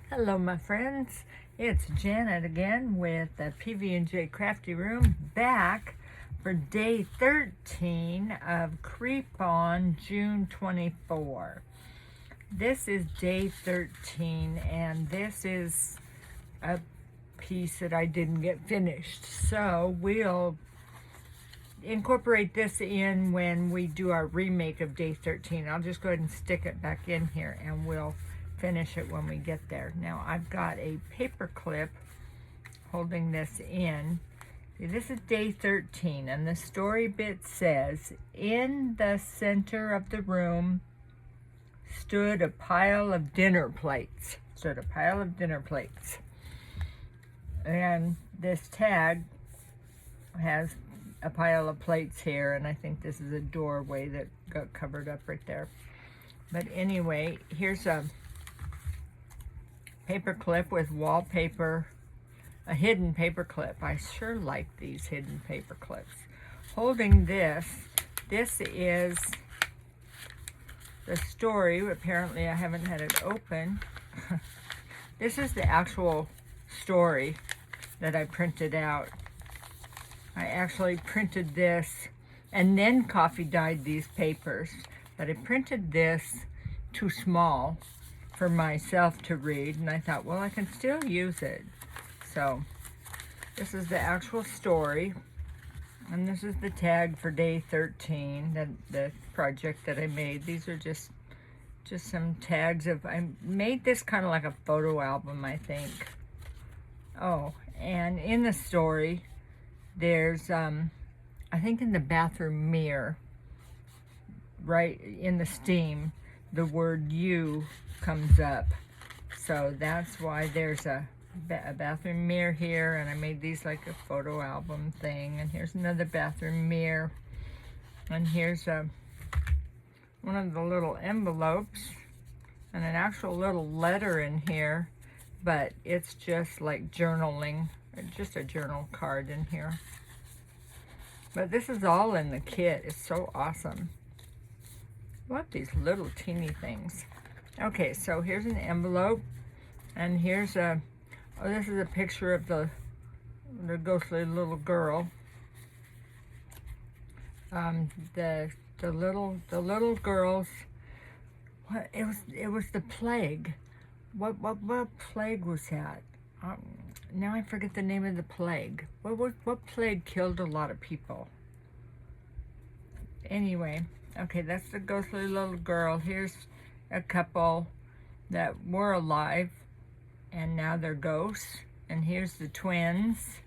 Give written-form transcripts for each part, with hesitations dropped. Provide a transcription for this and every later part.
Hello my friends, it's Janet again with the PV&J Crafty Room, back for day 13 of Creep On June 24. This is day 13 and this is a piece that I didn't get finished, so we'll incorporate this in when we do our remake of day 13. I'll just go ahead and stick it back in here and we'll finish it when we get there. Now I've got a paper clip holding this in. This is day 13 and the story bit says, in the center of the room stood a pile of dinner plates. And this tag has a pile of plates here, and I think this is a doorway that got covered up right there. But anyway, here's a paper clip with wallpaper, a hidden paper clip. I sure like these hidden paper clips. Holding this is the story. Apparently I haven't had it open. This is the actual story that I printed out. I actually printed this and then coffee dyed these papers, but I printed this too small for myself to read, and I thought, well, I can still use it. So this is the actual story, and this is the tag for day 13, the project that I made. These are just some tags of, I made this kind of like a photo album, I think. Oh, and in the story, there's, I think in the bathroom mirror, right in the steam, the word "you" comes up. So that's why there's a bathroom mirror here, and I made these like a photo album thing. And here's another bathroom mirror. And here's one of the little envelopes and an actual little letter in here, but it's just like journaling, just a journal card in here. But this is all in the kit. It's so awesome. Love these little teeny things. Okay, so here's an envelope, and here's a, oh, this is a picture of the ghostly little girl. The little girls. What it was the plague. What plague was that? Now I forget the name of the plague. What plague killed a lot of people? Anyway, okay, that's the ghostly little girl. Here's a couple that were alive and now they're ghosts. And here's the twins.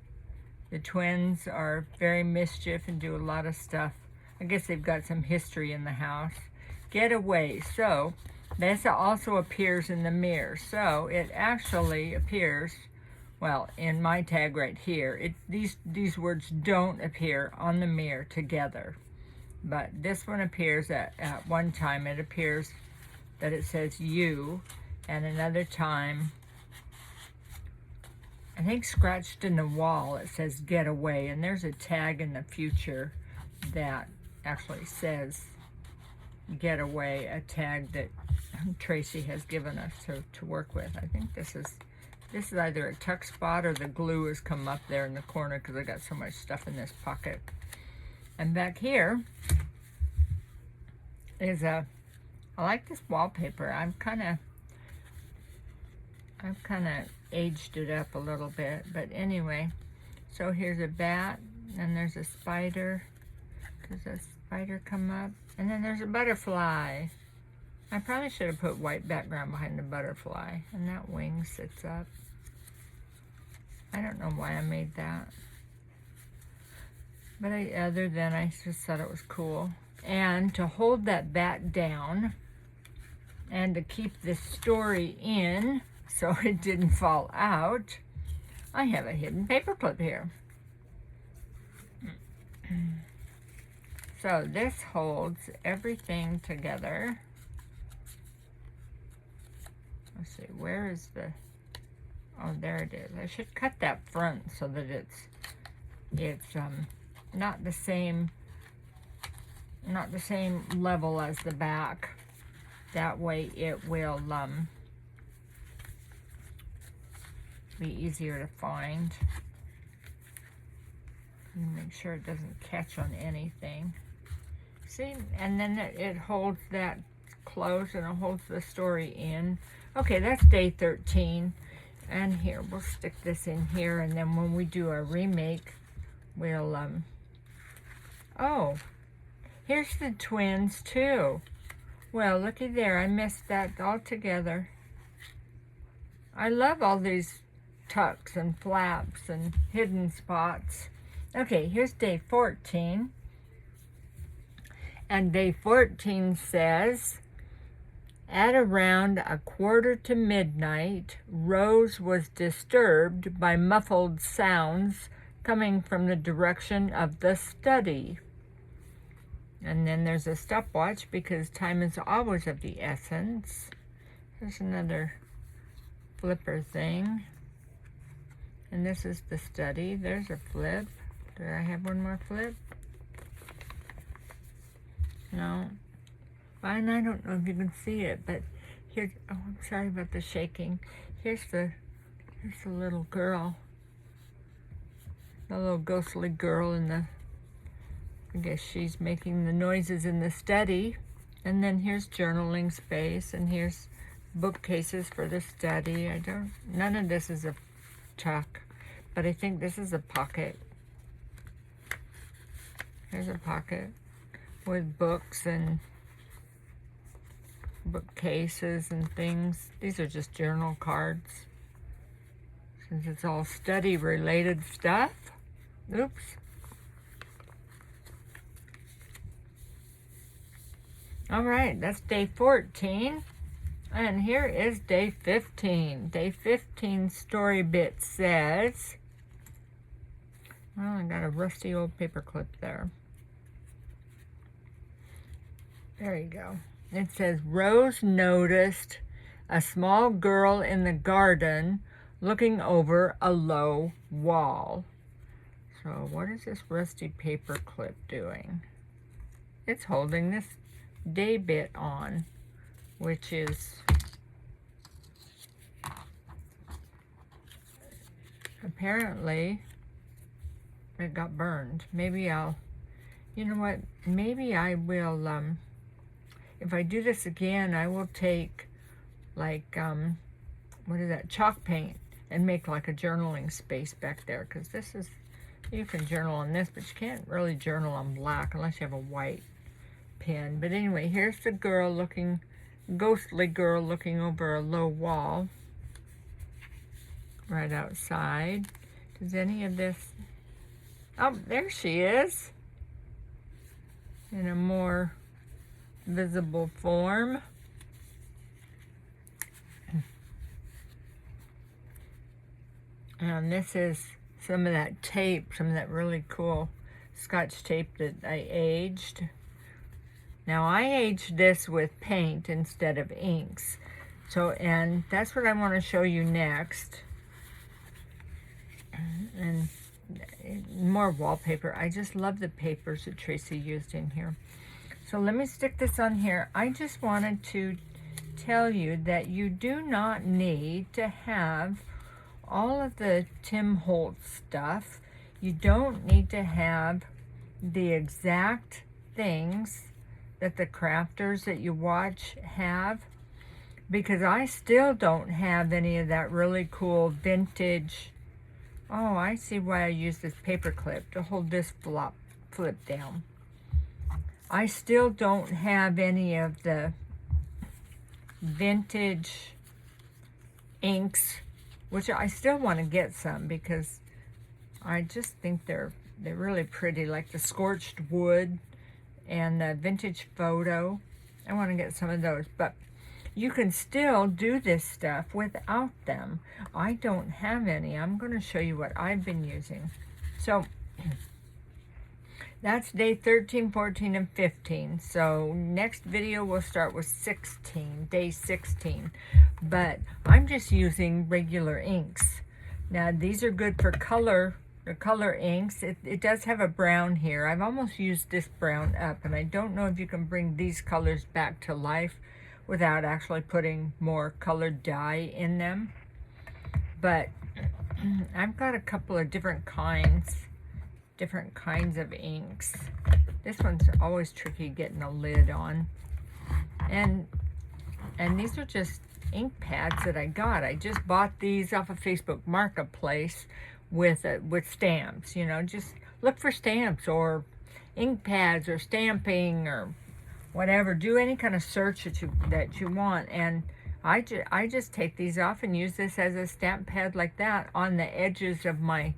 The twins are very mischief and do a lot of stuff. I guess they've got some history in the house. Get away. So this also appears in the mirror. So it actually appears, well, in my tag right here, these words don't appear on the mirror together. But this one appears at one time. It appears that it says "you," and another time, I think scratched in the wall, it says "get away." And there's a tag in the future that actually says "get away," a tag that Tracie has given us to work with. I think this is either a tuck spot or the glue has come up there in the corner because I got so much stuff in this pocket. And back here is I like this wallpaper. I've kind of aged it up a little bit, but anyway. So here's a bat, and there's a spider. Does a spider come up? And then there's a butterfly. I probably should have put white background behind the butterfly, and that wing sits up. I don't know why I made that, but other than I just thought it was cool. And to hold that bat down and to keep this story in so it didn't fall out, I have a hidden paper clip here. So this holds everything together. Let's see, where is the, oh, there it is. I should cut that front so that it's not the same level as the back. That way it will be easier to find. And make sure it doesn't catch on anything. See, and then it holds that close and it holds the story in. Okay, that's day 13. And here, we'll stick this in here, and then when we do our remake, we'll, oh, here's the twins too. Well, looky there, I missed that altogether. I love all these tucks and flaps and hidden spots. Okay, here's day 14. And day 14 says, at around 1:45 midnight, Rose was disturbed by muffled sounds coming from the direction of the study. And then there's a stopwatch because time is always of the essence. There's another flipper thing. And this is the study. There's a flip. Do I have one more flip? No. And I don't know if you can see it, but here, oh, I'm sorry about the shaking. Here's the little girl. The little ghostly girl in the, I guess she's making the noises in the study. And then here's journaling space, and here's bookcases for the study. None of this is a tuck, but I think this is a pocket. Here's a pocket with books and bookcases and things. These are just journal cards, since it's all study related stuff. Oops. All right, that's day 14. And here is day 15. Day 15 story bit says, well, I got a rusty old paper clip there. There you go. It says, Rose noticed a small girl in the garden looking over a low wall. So what is this rusty paper clip doing? It's holding this day bit on, which is apparently it got burned. Maybe I'll, you know what, maybe I will, if I do this again, I will take like, what is that, chalk paint, and make like a journaling space back there, because this is, you can journal on this, but you can't really journal on black unless you have a white pen. But anyway, here's the girl looking, ghostly girl looking over a low wall right outside. Does any of this, oh, there she is in a more visible form. And this is some of that tape, some of that really cool Scotch tape that I aged. Now I aged this with paint instead of inks. So, and that's what I want to show you next. And more wallpaper. I just love the papers that Tracie used in here. So let me stick this on here. I just wanted to tell you that you do not need to have all of the Tim Holtz stuff. You don't need to have the exact things that the crafters that you watch have, because I still don't have any of that really cool vintage. Oh, I see why I use this paper clip to hold this flip down. I still don't have any of the vintage inks, which I still want to get some because I just think they're really pretty, like the scorched wood and the vintage photo. I want to get some of those, but you can still do this stuff without them. I don't have any. I'm going to show you what I've been using. So that's day 13, 14, and 15. So next video we'll start with 16, day 16. But I'm just using regular inks. Now these are good for color, the color inks. It does have a brown here. I've almost used this brown up, and I don't know if you can bring these colors back to life without actually putting more colored dye in them. But I've got a couple of different kinds of inks. This one's always tricky getting a lid on. And these are just ink pads that I got. I just bought these off of Facebook Marketplace with stamps. You know, just look for stamps or ink pads or stamping or whatever. Do any kind of search that you want. And I just take these off and use this as a stamp pad like that on the edges of my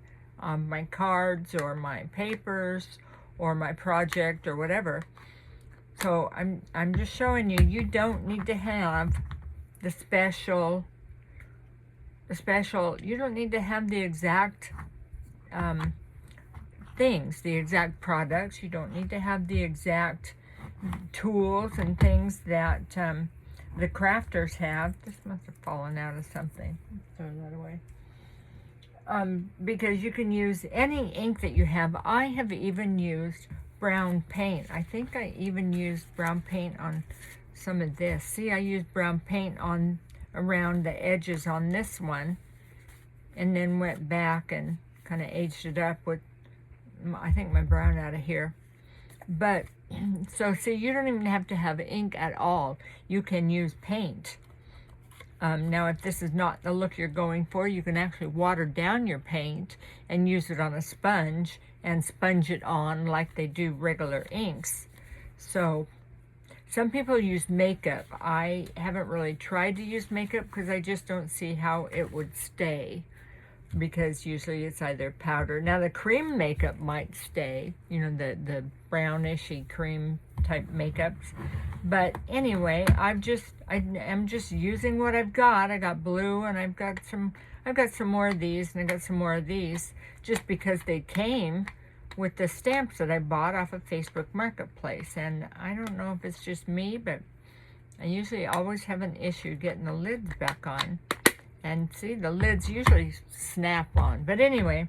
cards or my papers or my project or whatever. So I'm just showing you, you don't need to have the special, you don't need to have the exact things, the exact products. You don't need to have the exact tools and things that the crafters have. This must have fallen out of something. Throw that away. Because you can use any ink that you have. I have even used brown paint. I think I even used brown paint on some of this. See, I used brown paint on around the edges on this one, and then went back and kind of aged it up with, I think, my brown out of here. But so see, you don't even have to have ink at all. You can use paint. Now, if this is not the look you're going for, you can actually water down your paint and use it on a sponge and sponge it on like they do regular inks. So some people use makeup. I haven't really tried to use makeup because I just don't see how it would stay, because usually it's either powder. Now the cream makeup might stay, you know, the brownishy cream type makeups. But anyway, I'm just using what I've got. I got blue, and I've got some more of these, and I got some more of these, just because they came with the stamps that I bought off of Facebook Marketplace. And I don't know if it's just me, but I usually always have an issue getting the lids back on. And see, the lids usually snap on. But anyway,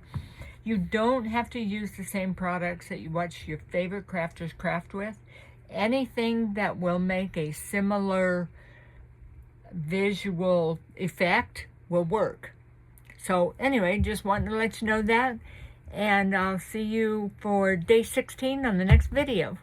you don't have to use the same products that you watch your favorite crafters craft with. Anything that will make a similar visual effect will work. So anyway, just wanted to let you know that. And I'll see you for day 16 on the next video.